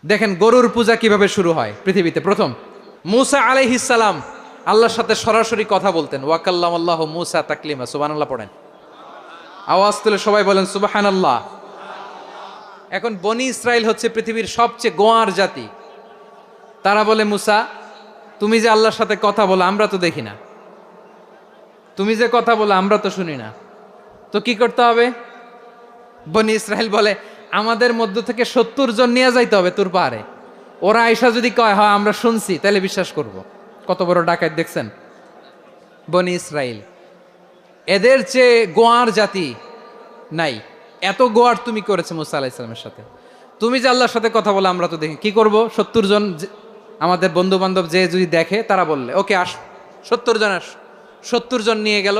দেখেন গরুর পূজা কিভাবে শুরু হয় পৃথিবীতে প্রথম। মূসা আলাইহিস সালাম আল্লাহর সাথে সরাসরি কথা বলতেন। ওয়াকাল্লাম আল্লাহ মূসা তাকলিমা। সুবহানাল্লাহ পড়েন, আওয়াজ তুলে সবাই বলেন সুবহানাল্লাহ। এখন বনি ইসরাইল হচ্ছে পৃথিবীর সবচেয়ে গোয়ার জাতি। তারা বলে মূসা, তুমি যে আল্লাহর সাথে কথা বলো আমরা তো দেখি না, তুমি যে কথা বলো আমরা তো শুনি না, তো কি করতে হবে? বনি ইসরাইল বলে আমাদের মধ্য থেকে 70 জন নিয়ে যাইতে হবে তোর পাহাড়ে। ওরা আয়সা যদি কয় হয় আমরা শুনছি, তাহলে বিশ্বাস করব। কত বড় ডাকাত দেখছেন বনি ইসরাইল। এদের চেয়ে গোয়ার জাতি নাই। এত গোয়ার তুমি করেছে মুসা আলাইহিস সালামের সাথে। তুমি যে আল্লাহর সাথে কথা বলে আমরা তো দেখি, কি করব? 70 জন আমাদের বন্ধু বান্ধব যে যদি দেখে, তারা বললে ওকে আস, 70 জন আস। 70 জন নিয়ে গেল।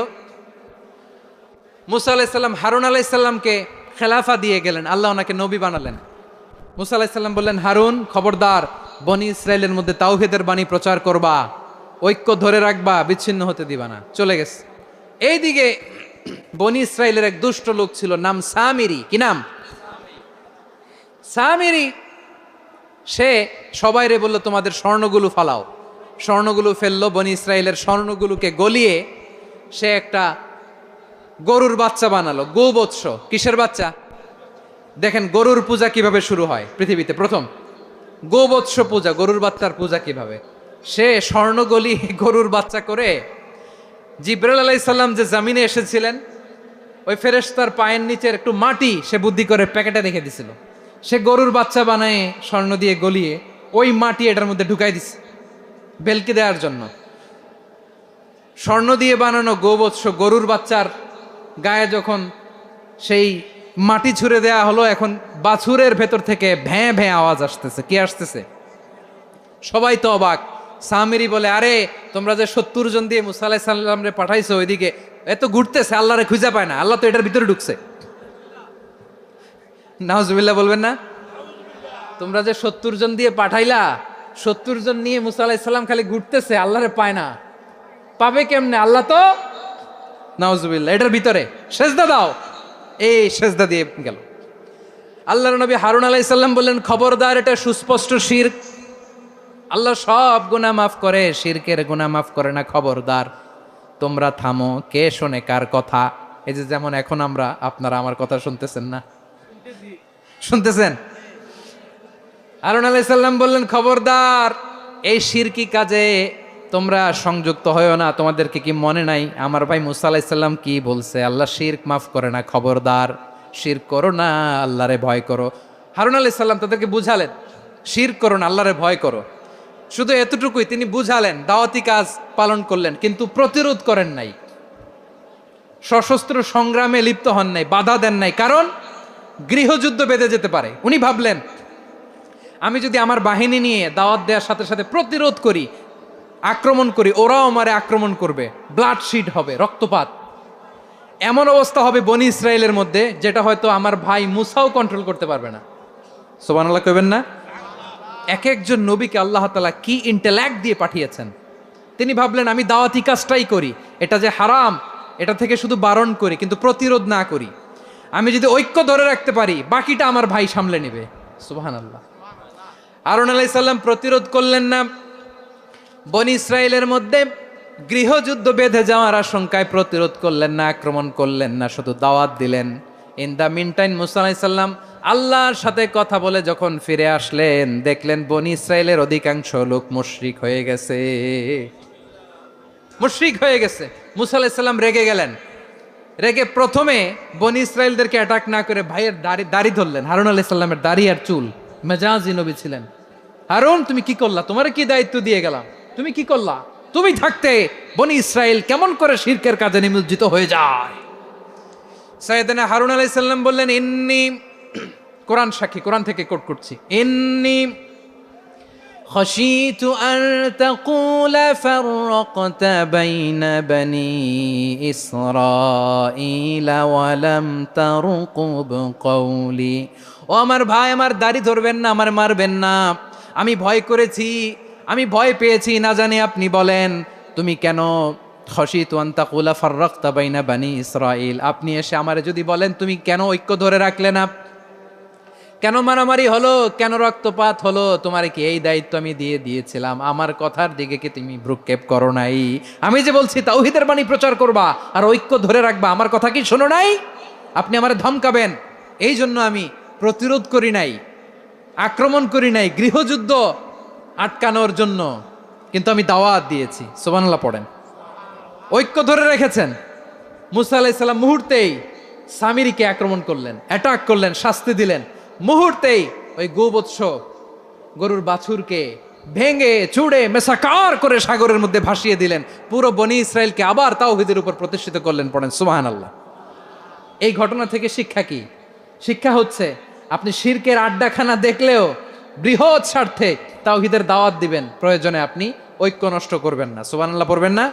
মুসা আলাইহিস সালাম হারুন আলাইহিস সালামকে খেলাফা দিয়ে গেলেন, আল্লাহ ওনাকে নবী বানালেন। মুসা আলাইহিস সালাম বললেন, হারুন খবরদার, বনি ইসরায়েলের মধ্যে তাওহীদের বাণী প্রচার করবা, ঐক্য ধরে রাখবা, বিচ্ছিন্ন হতে দিবা না। চলে গেছে। এইদিকে বনি ইসরায়েলের এক দুষ্ট লোক ছিল, নাম সামিরি। কি নাম? সামিরি। সে সবাইরে বলল তোমাদের স্বর্ণগুলো ফালাও। স্বর্ণগুলো ফেললো, বনি ইসরায়েলের স্বর্ণগুলোকে গলিয়ে সে একটা গরুর বাচ্চা বানালো। গোবৎস। কিসের বাচ্চা? দেখেন গরুর পূজা কিভাবে শুরু হয় পৃথিবীতে প্রথম। গোবৎস পূজা, গরুর বাচ্চার পূজা কিভাবে। সে স্বর্ণগলি গরুর বাচ্চা করে জিবরাইল আলাইহিস সালাম যে জমিনে এসেছিলেন, ওই ফেরেশতার পায়ের নিচের একটু মাটি সে বুদ্ধি করে প্যাকেটে রেখে দিছিল। সে গরুর বাচ্চা বানায় স্বর্ণ দিয়ে গলিয়ে ওই মাটি এটার মধ্যে ঢুকাই দিছে বেলকি দেওয়ার জন্য। স্বর্ণ দিয়ে বানানো গোবৎস গরুর বাচ্চার গায়ে যখন সেই মাটি ছুঁড়ে দেয়া হলো, এখন বাছুরের ভেতর থেকে ভ্যাঁ ভ্যাঁ আওয়াজ আসতেছে। কি আসতেছে? সবাই তো অবাক। সামিরি বলে, আরে তোমরা যে 70 জন দিয়ে মুসা আলাইহিস সালাম রে পাঠাইছো, ওইদিকে এত ঘুরতেছে, আল্লাহরে খুঁজে পায় না, আল্লাহ তো এটার ভিতরে ঢুকছে। নাউজুবিল্লাহ বলবেন না? তোমরা যে 70 জন দিয়ে পাঠাইলা, 70 জন নিয়ে মুসা আলাইহিস সালাম খালি ঘুরতেছে, আল্লাহরে পায় না। পাবে কেমনে? আল্লাহ তো, নাউজুবিল্লাহ, এটার ভিতরে সেজদা দাও। এই সেজদা দিয়ে গেল। আল্লাহর নবী হারুন আলাইহিস সালাম বললেন, খবরদার, এটা সুস্পষ্ট শিরক। আল্লাহ সব গুনাহ মাফ করে, শিরকের গুনাহ মাফ করে না। খবরদার, তোমরা থামো। কে শোনে কার কথা? এই যে যেমন এখন আপনারা আমার কথা শুনতেছেন না? শুনতেছেন? হারুন আলাইহিস সালাম বললেন, খবরদার, এই শিরকি কাজে তোমরা সংযুক্ত হয়ো না। তোমাদেরকে কি মনে নাই আমার ভাই মুসা আলাইহিস সালাম কি বলছে? আল্লাহ শিরক মাফ করে না। খবরদার, শিরক করো না, আল্লাহরে ভয় করো। হারুন আলাইহিস সালাম তাদেরকে বুঝালেন, শিরক করো না, আল্লাহরে ভয় করো। শুধু এতটুকুই তিনি বুঝালেন, দাওয়াতি কাজ পালন করলেন, কিন্তু প্রতিরোধ করেন নাই, সশস্ত্র সংগ্রামে লিপ্ত হন নাই, বাধা দেন নাই। কারণ গৃহযুদ্ধ বেঁধে যেতে পারে। উনি ভাবলেন, আমি যদি আমার বাহিনী নিয়ে দাওয়াত দেওয়ার সাথে সাথে প্রতিরোধ করি, আক্রমণ করি, ওরাও আমারে আক্রমণ করবে, ব্লাডশিড হবে, রক্তপাত। এমন অবস্থা হবে বনি ইসরায়েলের মধ্যে, যেটা হয়তো আমার ভাই মুসাও কন্ট্রোল করতে পারবে না। সুবহানাল্লাহ কইবেন না? এক একজন নবীকে আল্লাহ তাআলা কি ইন্টেলেক্ট দিয়ে পাঠিয়েছেন। তিনি ভাবলেন, আমি দাওয়াতি কাজটাই করি, এটা যে হারাম এটা থেকে শুধু বারণ করি, কিন্তু প্রতিরোধ না করি। আমি যদি ঐক্য ধরে রাখতে পারি, বাকিটা আমার ভাই সামলে নেবে। সুবহানাল্লাহ। হারুন আলাইহিস সালাম প্রতিরোধ করলেন না। বনি ইসরায়েলের মধ্যে গৃহযুদ্ধ বেঁধে যাওয়ার আশঙ্কায় প্রতিরোধ করলেন না, আক্রমণ করলেন না, শুধু দাওয়াত দিলেন। ইন দ্য মিন টাইম মুসা আলাইহিস সালাম আল্লাহর সাথে কথা বলে যখন ফিরে আসলেন, দেখলেন বনি ইসরায়েলের অধিকাংশ লোক মুশরিক হয়ে গেছে। মুশরিক হয়ে গেছে। মুসা আলাইহিস সালাম রেগে গেলেন। রেগে প্রথমে বনি ইসরায়েলদেরকে অ্যাটাক না করে ভাইয়ের দাড়ি ধরলেন। হারুন আলাইহিস সালামের দাড়ি আর চুল। মেজাজি নবী ছিলেন। হারুন, তুমি কি করলা? তোমার কি দায়িত্ব দিয়ে গেলাম, তুমি কি করলা? তুমি থাকতে বনি ইসরায়েল কেমন করে শিরকের কাজে নিমজ্জিত হয়ে যায়? সাইয়েদনা হারুন আলাইহিস সালাম বললেন, ইন্নী, কোরআন সাক্ষী, কোরআন থেকে কোট করছি, ইন্নী খাশীতু আন তাকুলা ফাররাকতা বাইনা বনি ইসরাঈলা ওয়া লাম তারকুব কওলি। ও আমার ভাই, আমার দাড়ি ধরবেন না, আমার মারবেন না। আমি ভয় করেছি, আমি ভয় পেয়েছি, না জানি আপনি বলেন তুমি কেন খাশীতু আন তাকুলা ফাররাকতা বাইনা বনি ইসরাঈল, আপনি এসে আমারে যদি বলেন তুমি কেন ঐক্য ধরে রাখলে না, কেন মারামারি হলো, কেন রক্তপাত হলো? তোমার কি এই দায়িত্ব আমি দিয়েছিলাম? আমার কথার দিকে কি তুমি ভ্রুক্ষেপ করো নাই? আমি যে বলছি তাওহীদের বাণী প্রচার করবা আর ঐক্য ধরে রাখবা, আমার কথা কি শোনো নাই? আপনি আমারে ধমকাবেন, এই জন্য আমি প্রতিরোধ করি নাই, আক্রমণ করি নাই, গৃহযুদ্ধ আটকানোর জন্য কিন্তু আমি দাওয়াত দিয়েছি। সুবহানাল্লাহ পড়েন। ঐক্য ধরে রেখেছেন। মুসা আলাইহিস সালাম মুহূর্তেই সামিরীকে আক্রমণ করলেন, অ্যাটাক করলেন, শাস্তি দিলেন। মুহূর্তেই ওই গোবৎস গরুর বাছুরকে ভেঙে চুড়ে মেসাকার করে সাগরের মধ্যে ভাসিয়ে দিলেন। পুরো বনি ইসরায়েলকে আবার তাওহীদের উপর প্রতিষ্ঠিত করলেন। পড়েন সুবহানাল্লাহ। এই ঘটনা থেকে শিক্ষা কি? শিক্ষা হচ্ছে আপনি শিরকের আড্ডাখানা দেখলেও বৃহৎ স্বার্থে তাওহীদের দাওয়াত দিবেন, প্রয়োজনে আপনি ঐক্য নষ্ট করবেন না। সুবহানাল্লাহ পড়বেন না?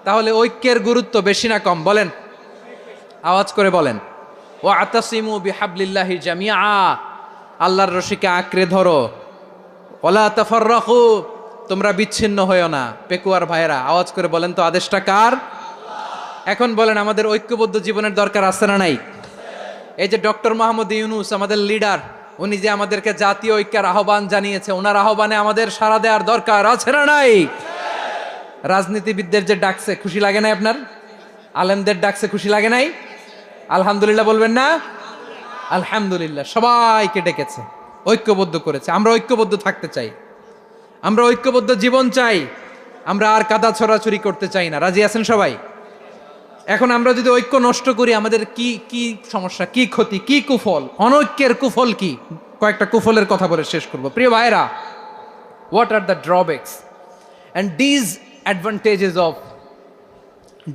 তাহলে ঐক্যের গুরুত্ব বেশি না কম বলেন? আওয়াজ করে বলেন। ওয়াতাসিমু বিহাবলিল্লাহি জামিআ, আল্লাহর রশিকে আঁকড়ে ধরো। ওয়ালা তাফাররাকু, তোমরা বিচ্ছিন্ন হয়েও না। পেকুয়ার ভাইরা আওয়াজ করে বলেন তো আদেশটা কার? এখন বলেন আমাদের ঐক্যবদ্ধ জীবনের দরকার আছে না নাই? এই যে ডক্টর মোহাম্মদ ইউনূস আমাদের লিডার, উনি যে আমাদেরকে জাতীয় ঐক্যের আহ্বান জানিয়েছে, ওনার আহ্বানে আমাদের সাড়া দেওয়ার দরকার আছে না নাই? রাজনীতিবিদদের যে ডাকছে খুশি লাগে নাই আপনার? আলেমদের ডাকছে খুশি লাগে নাই? আলহামদুলিল্লাহ বলবেন না? আলহামদুলিল্লাহ। সবাইকে ডেকেছে, ঐক্যবদ্ধ করেছে। আমরা ঐক্যবদ্ধ থাকতে চাই, আমরা ঐক্যবদ্ধ জীবন চাই, আমরা আর কাদা ছড়াছড়ি করতে চাই না। রাজি আছেন সবাই? এখন আমরা যদি ঐক্য নষ্ট করি আমাদের কি কি সমস্যা, কি ক্ষতি, কি কুফল? অনৈক্যের কুফল কি? কয়েকটা কুফলের কথা বলে শেষ করব। প্রিয় ভাইরা, what are the drawbacks and disadvantages of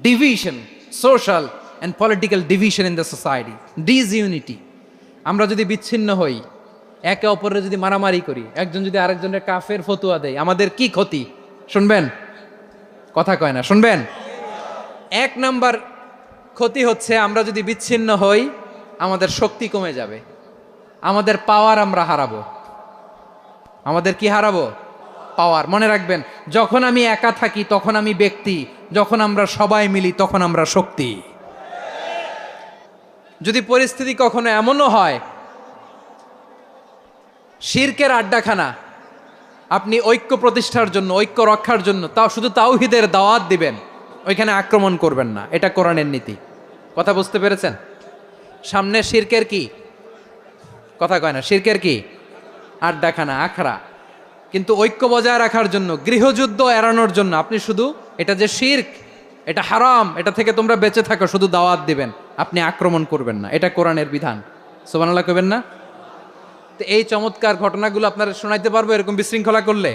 division, social and political division in the society, disunity? আমরা যদি বিচ্ছিন্ন হই, একে অপরের যদি মারামারি করি, একজন যদি আরেকজনের কাফের ফতোয়া দেয়, আমাদের কি ক্ষতি? শুনবেন? কথা কয় না, শুনবেন? এক নাম্বার ক্ষতি হচ্ছে আমরা যদি বিচ্ছিন্ন হই, আমাদের শক্তি কমে যাবে, আমাদের পাওয়ার আমরা হারাবো। আমাদের কি হারাবো? পাওয়ার। মনে রাখবেন, যখন আমি একা থাকি তখন আমি ব্যক্তি, যখন আমরা সবাই মিলি তখন আমরা শক্তি। যদি পরিস্থিতি কখনো এমনও হয় শিরকের আড্ডাখানা, আপনি ঐক্য প্রতিষ্ঠার জন্য, ঐক্য রক্ষার জন্য তাও শুধু তাওহীদের দাওয়াত দিবেন, ওইখানে আক্রমণ করবেন না। এটা কোরআনের নীতি। কথা বুঝতে পেরেছেন? সামনে শিরকের কি? কথা কয় না, শিরকের কি? আড্ডাখানা, আখড়া। কিন্তু ঐক্য বজায় রাখার জন্য, গৃহযুদ্ধ এড়ানোর জন্য আপনি শুধু এটা যে শিরক, এটা হারাম, এটা থেকে তোমরা বেঁচে থাকো, শুধু দাওয়াত দিবেন, আপনি আক্রমণ করবেন না। এটা কোরআনের বিধান। সুবহানাল্লাহ কইবেন না? তো এই চমৎকার ঘটনাগুলো আপনারা শোনাইতে পারবো এরকম বিশৃঙ্খলা করলে?